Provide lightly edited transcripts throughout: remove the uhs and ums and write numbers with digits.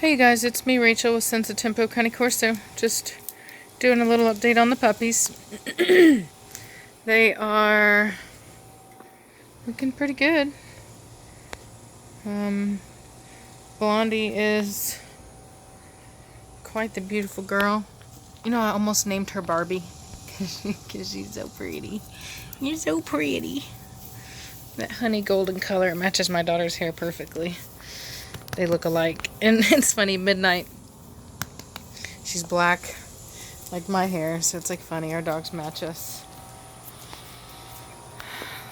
Hey you guys, it's me Rachel with Sense of Tempo Cane Corso. Just doing a little update on the puppies. They are looking pretty good. Blondie is quite the beautiful girl. You know, I almost named her Barbie because she's so pretty. You're so pretty. That honey golden color matches my daughter's hair perfectly. They look alike. And it's funny, Midnight, she's black like my hair, so it's like funny, our dogs match us.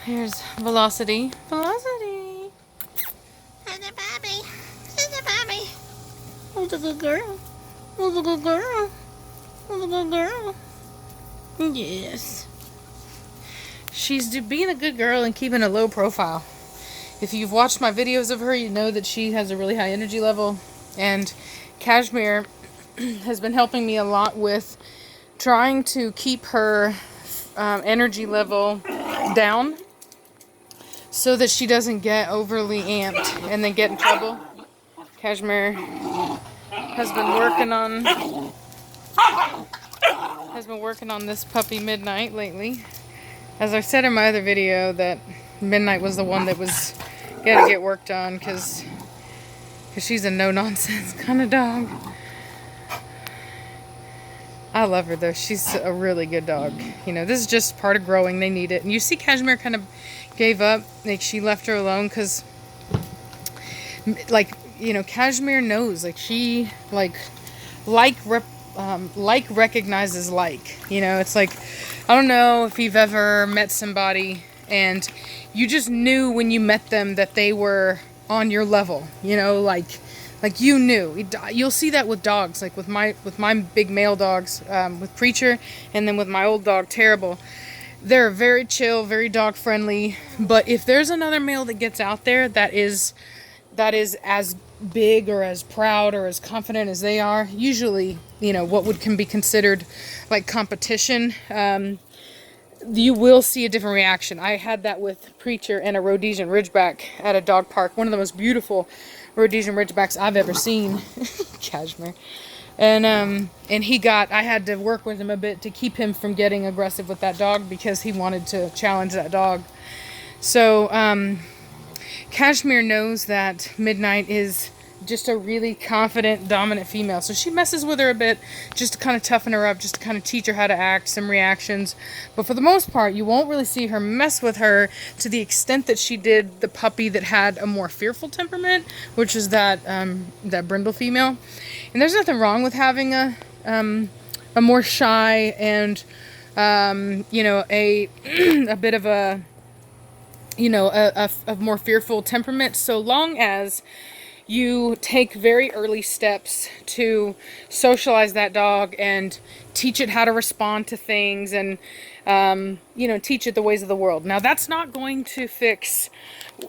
Here's Velocity. Velocity! There's a Bobby. There's a Bobby. Who's a good girl? Who's a good girl? Who's a good girl? Yes. She's being a good girl and keeping a low profile. If you've watched my videos of her, you know that she has a really high energy level, and Cashmere has been helping me a lot with trying to keep her energy level down so that she doesn't get overly amped and then get in trouble. Cashmere has been working on this puppy Midnight lately. As I said in my other video, that Midnight was the one that was gotta get worked on because she's a no-nonsense kind of dog. I love her though. She's a really good dog. You know, this is just part of growing. They need it. And you see Cashmere kind of gave up. Like, she left her alone because, like, you know, Cashmere knows. Like, she, recognizes like. You know, it's like, I don't know if you've ever met somebody and you just knew when you met them that they were on your level, you know, like you knew. You'll see that with dogs, like with my big male dogs, with Preacher, and then with my old dog Terrible. They're very chill, very dog friendly, but if there's another male that gets out there that is as big or as proud or as confident as they are, usually, you know, what can be considered like competition, you will see a different reaction. I had that with Preacher and a Rhodesian Ridgeback at a dog park. One of the most beautiful Rhodesian Ridgebacks I've ever seen. Cashmere. And I had to work with him a bit to keep him from getting aggressive with that dog because he wanted to challenge that dog. So, Cashmere knows that Midnight is just a really confident, dominant female. So she messes with her a bit just to kind of toughen her up, just to kind of teach her how to act, some reactions. But for the most part, you won't really see her mess with her to the extent that she did the puppy that had a more fearful temperament, which is that brindle female. And there's nothing wrong with having a more shy and, you know, a bit of a, you know, a more fearful temperament, so long as you take very early steps to socialize that dog and teach it how to respond to things and, you know, teach it the ways of the world. Now, that's not going to fix,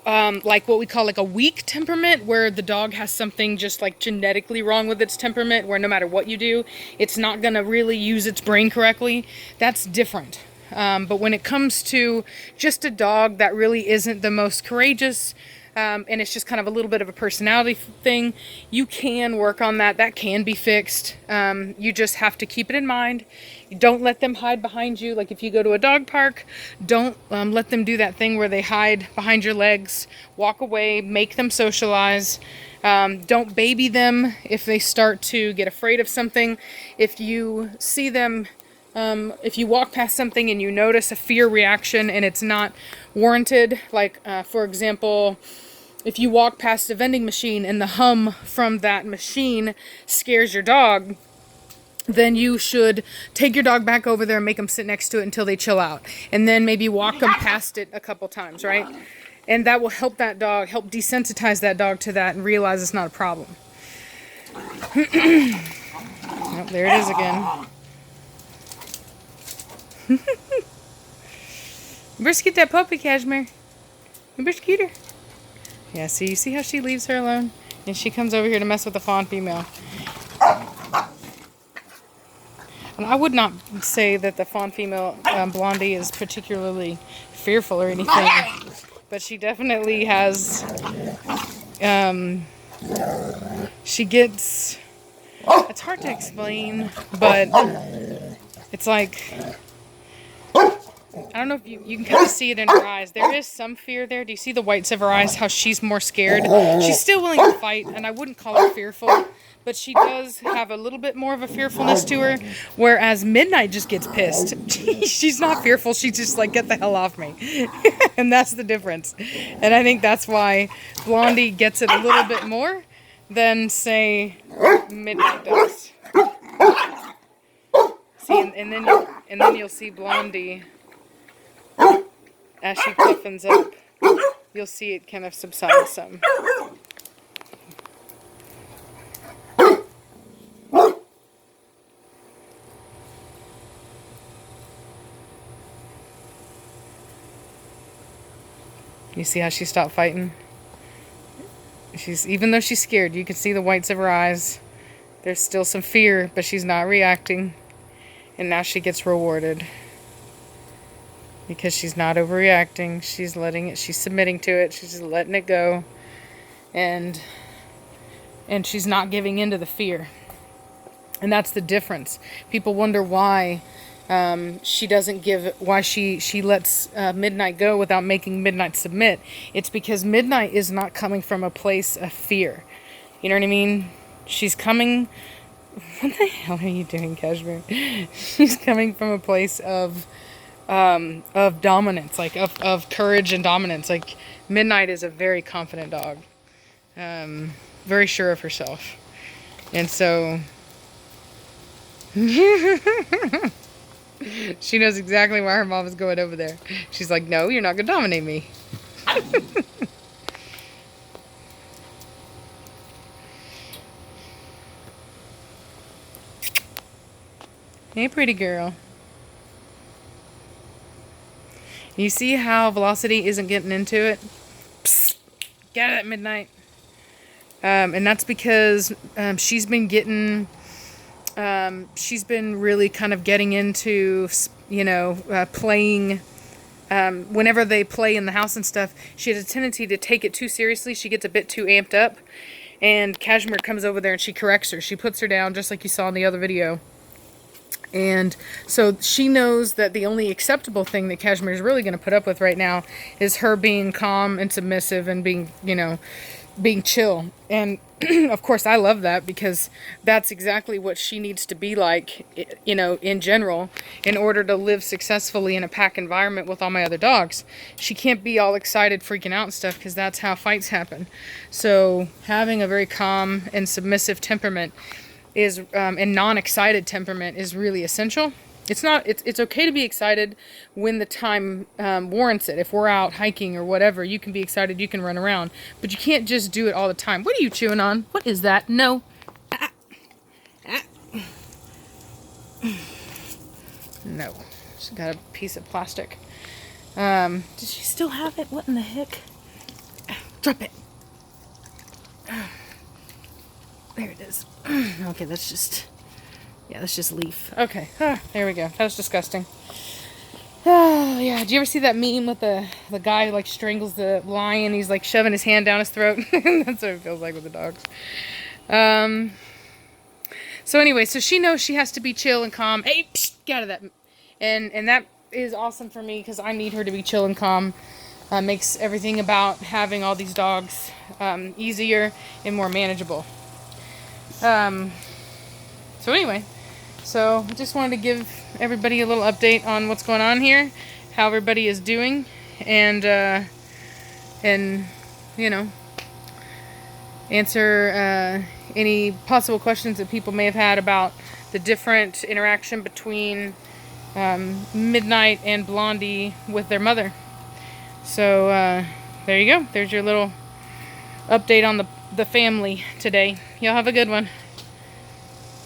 like what we call like a weak temperament, where the dog has something just like genetically wrong with its temperament, where no matter what you do, it's not going to really use its brain correctly. That's different. But when it comes to just a dog that really isn't the most courageous, and it's just kind of a little bit of a personality thing, you can work on that. That can be fixed. You just have to keep it in mind. You don't let them hide behind you. Like if you go to a dog park, don't let them do that thing where they hide behind your legs. Walk away, make them socialize. Don't baby them if they start to get afraid of something. If you see them, if you walk past something and you notice a fear reaction and it's not warranted, like for example, if you walk past a vending machine and the hum from that machine scares your dog, then you should take your dog back over there and make them sit next to it until they chill out. And then maybe walk them past it a couple times, right? And that will help that dog, help desensitize that dog to that and realize it's not a problem. Oh, there it is again. You better get that puppy, Cashmere. You better get her. Yeah, see, you see how she leaves her alone? And she comes over here to mess with the fawn female. And I would not say that the fawn female, Blondie, is particularly fearful or anything. But she definitely has she gets, it's hard to explain, but it's like, I don't know if you can kind of see it in her eyes. There is some fear there. Do you see the whites of her eyes, how she's more scared? She's still willing to fight, and I wouldn't call her fearful, but she does have a little bit more of a fearfulness to her, whereas Midnight just gets pissed. She's not fearful. She's just like, get the hell off me. And that's the difference. And I think that's why Blondie gets it a little bit more than, say, Midnight does. See, and then you'll see Blondie, as she puffins up, you'll see it kind of subside some. You see how she stopped fighting? Even though she's scared, you can see the whites of her eyes. There's still some fear, but she's not reacting. And now she gets rewarded. Because she's not overreacting. She's letting it, she's submitting to it. She's just letting it go. And she's not giving in to the fear. And that's the difference. People wonder why she doesn't give, why she lets Midnight go without making Midnight submit. It's because Midnight is not coming from a place of fear. You know what I mean? She's coming, what the hell are you doing, Cashmere? She's coming from a place of dominance, like of courage and dominance. Like, Midnight is a very confident dog, very sure of herself, and so she knows exactly why her mom is going over there. She's like, no, you're not gonna dominate me. Hey, pretty girl. You see how Velocity isn't getting into it? Psst, get it at Midnight. And that's because she's been getting, she's been really kind of getting into, you know, playing. Whenever they play in the house and stuff, she has a tendency to take it too seriously. She gets a bit too amped up. And Cashmere comes over there and she corrects her. She puts her down just like you saw in the other video. And so she knows that the only acceptable thing that Cashmere is really going to put up with right now is her being calm and submissive and being, you know, being chill. And of course I love that, because that's exactly what she needs to be like, you know, in general, in order to live successfully in a pack environment with all my other dogs. She can't be all excited, freaking out and stuff, because that's how fights happen. So having a very calm and submissive temperament is, and non-excited temperament is really essential. It's okay to be excited when the time warrants it. If we're out hiking or whatever, you can be excited, you can run around, but you can't just do it all the time. What are you chewing on? What is that? No. No. She got a piece of plastic. Did she still have it? What in the heck? Drop it. There it is. Okay, that's just leaf. Okay, there we go. That was disgusting. Oh, yeah. Did you ever see that meme with the guy who, like, strangles the lion? He's, like, shoving his hand down his throat. That's what it feels like with the dogs. So anyway, so she knows she has to be chill and calm. Hey, psh, get out of that. And that is awesome for me, because I need her to be chill and calm. Makes everything about having all these dogs easier and more manageable. So anyway, so I just wanted to give everybody a little update on what's going on here, how everybody is doing, and you know, answer any possible questions that people may have had about the different interaction between Midnight and Blondie with their mother. So there you go. There's your little update on the family today. Y'all have a good one.